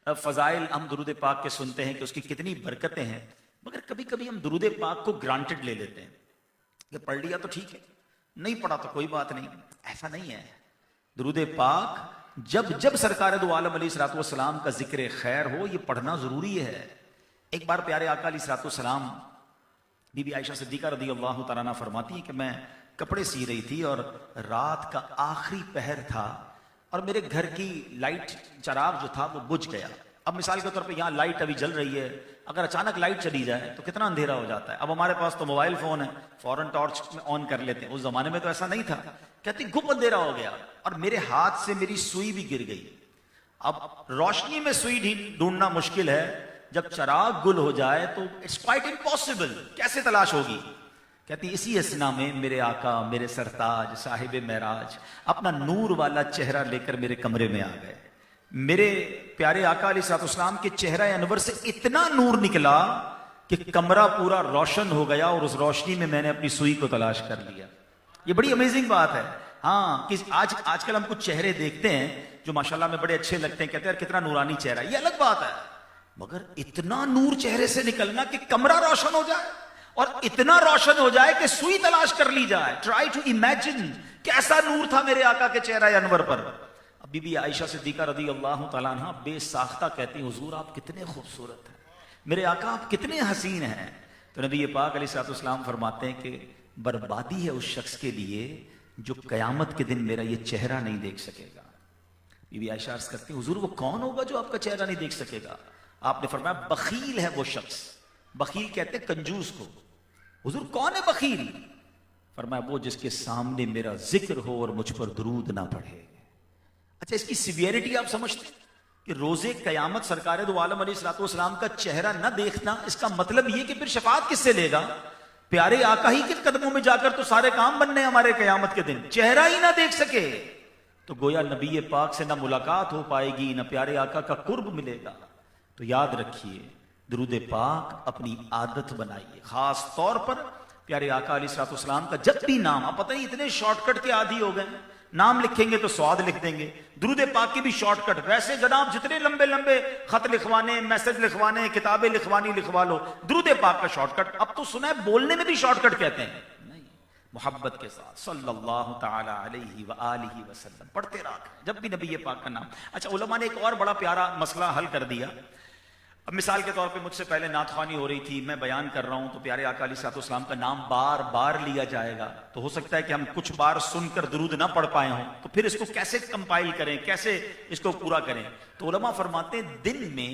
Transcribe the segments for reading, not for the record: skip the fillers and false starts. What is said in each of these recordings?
فضائل ہم درود پاک کے سنتے ہیں کہ اس کی کتنی برکتیں ہیں، مگر کبھی کبھی ہم درود پاک کو گرانٹڈ لے لیتے ہیں کہ پڑھ لیا تو ٹھیک ہے، نہیں پڑھا تو کوئی بات نہیں۔ ایسا نہیں ہے۔ درود پاک جب جب سرکار دو عالم علیہ الصلوۃ والسلام کا ذکر خیر ہو یہ پڑھنا ضروری ہے۔ ایک بار پیارے آقا علیہ الصلوۃ والسلام بی بی عائشہ صدیقہ رضی اللہ تعالیٰ عنہ فرماتی ہیں کہ میں کپڑے سی رہی تھی اور رات کا آخری پہر تھا اور میرے گھر کی لائٹ چراغ جو تھا وہ بجھ گیا۔ اب مثال کے طور پہ یہاں لائٹ ابھی جل رہی ہے، اگر اچانک لائٹ چلی جائے تو کتنا اندھیرا ہو جاتا ہے۔ اب ہمارے پاس تو موبائل فون ہے، فوراً ٹارچ آن کر لیتے ہیں، اس زمانے میں تو ایسا نہیں تھا۔ کہتی گپ اندھیرا ہو گیا اور میرے ہاتھ سے میری سوئی بھی گر گئی۔ اب روشنی میں سوئی ڈھونڈنا مشکل ہے، جب چراغ گل ہو جائے تو اٹس کوائٹ امپاسبل، کیسے تلاش ہوگی؟ کہتی اسی اسنا میں میرے آقا، میرے سرتاج، صاحب معراج اپنا نور والا چہرہ لے کر میرے کمرے میں آ گئے۔ میرے پیارے آقا علیہ الصلوۃ والسلام کے چہرہ انور سے اتنا نور نکلا کہ کمرہ پورا روشن ہو گیا اور اس روشنی میں نے اپنی سوئی کو تلاش کر لیا۔ یہ بڑی امیزنگ بات ہے۔ ہاں کہ آج کل ہم کچھ چہرے دیکھتے ہیں جو ماشاءاللہ میں بڑے اچھے لگتے ہیں، کہتے ہیں کتنا نورانی چہرہ، یہ الگ بات ہے، مگر اتنا نور چہرے سے نکلنا کہ کمرہ روشن ہو جائے اور اتنا روشن ہو جائے کہ سوئی تلاش کر لی جائے۔ ٹرائی ٹو امیجن کیسا نور تھا میرے آقا کے چہرہ انور پر۔ بی بی عائشہ صدیقہ رضی اللہ تعالیٰ عنہ بے ساختہ کہتی ہیں حضور آپ کتنے خوبصورت ہیں، میرے آقا آپ کتنے حسین ہیں۔ تو نبی پاک علیہ الصلوۃ والسلام فرماتے ہیں کہ بربادی ہے اس شخص کے لیے جو قیامت کے دن میرا یہ چہرہ نہیں دیکھ سکے گا۔ بی بی عائشہ عرض کرتی ہیں حضور وہ کون ہوگا جو آپ کا چہرہ نہیں دیکھ سکے گا؟ آپ نے فرمایا بخیل ہے وہ شخص۔ بخیل کہتے ہیں کنجوس کو۔ حضور کون ہے بخیل؟ فرمایا وہ جس کے سامنے میرا ذکر ہو اور مجھ پر درود نہ پڑھے۔ اچھا اس کی سیویرٹی آپ سمجھتے ہیں کہ روزے قیامت سرکار دو عالم علیہ الصلوۃ والسلام کا چہرہ نہ دیکھنا، اس کا مطلب یہ کہ پھر شفاعت کس سے لے گا؟ پیارے آقا ہی کے قدموں میں جا کر تو سارے کام بننے ہمارے قیامت کے دن، چہرہ ہی نہ دیکھ سکے تو گویا نبی پاک سے نہ ملاقات ہو پائے گی، نہ پیارے آقا کا قرب ملے گا۔ تو یاد رکھیے درود پاک اپنی عادت بنائیے، خاص طور پر پیارے آقا علیہ الصلوۃ والسلام کا جب بھی نام، آپ پتہ ہی اتنے شارٹ کٹ کے عادی ہو گئے، نام لکھیں گے تو سواد لکھ دیں گے، درود پاک کی بھی شارٹ کٹ۔ ویسے جناب جتنے لمبے لمبے خط لکھوانے، میسج لکھوانے، کتابیں لکھوانی لکھوا لو، درود پاک کا شارٹ کٹ۔ اب تو سنا ہے بولنے میں بھی شارٹ کٹ کہتے ہیں، نہیں، محبت کے ساتھ صلی اللہ تعالی علیہ وآلہ وسلم پڑھتے رہا جب بھی نبی پاک کا نام۔ اچھا علماء نے ایک اور بڑا پیارا مسئلہ حل کر دیا۔ اب مثال کے طور پہ مجھ سے پہلے نعت خوانی ہو رہی تھی، میں بیان کر رہا ہوں تو پیارے آقا علیہ الصلوۃ والسلام کا نام بار بار لیا جائے گا، تو ہو سکتا ہے کہ ہم کچھ بار سن کر درود نہ پڑھ پائے ہوں، تو پھر اس کو کیسے کمپائل کریں، کیسے اس کو پورا کریں؟ تو علماء فرماتے ہیں دن میں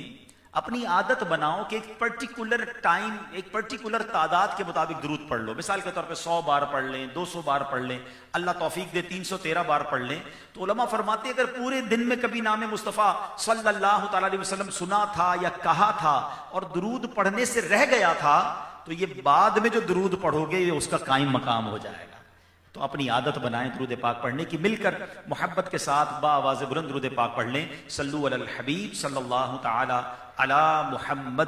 اپنی عادت بناؤ کہ ایک پرٹیکولر ٹائم، ایک پرٹیکولر تعداد کے مطابق درود پڑھ لو۔ مثال کے طور پہ 100 بار پڑھ لیں، 200 بار پڑھ لیں، اللہ توفیق دے 313 بار پڑھ لیں۔ تو علماء فرماتے ہیں اگر پورے دن میں کبھی نام مصطفیٰ صلی اللہ تعالیٰ علیہ وسلم سنا تھا یا کہا تھا اور درود پڑھنے سے رہ گیا تھا تو یہ بعد میں جو درود پڑھو گے یہ اس کا قائم مقام ہو جائے گا۔ تو اپنی عادت بنائیں درود پاک پڑھنے کی، مل کر محبت کے ساتھ با آواز بلند درود پاک پڑھ لیں۔ صلو علی الحبیب صلی اللہ تعالی علی محمد۔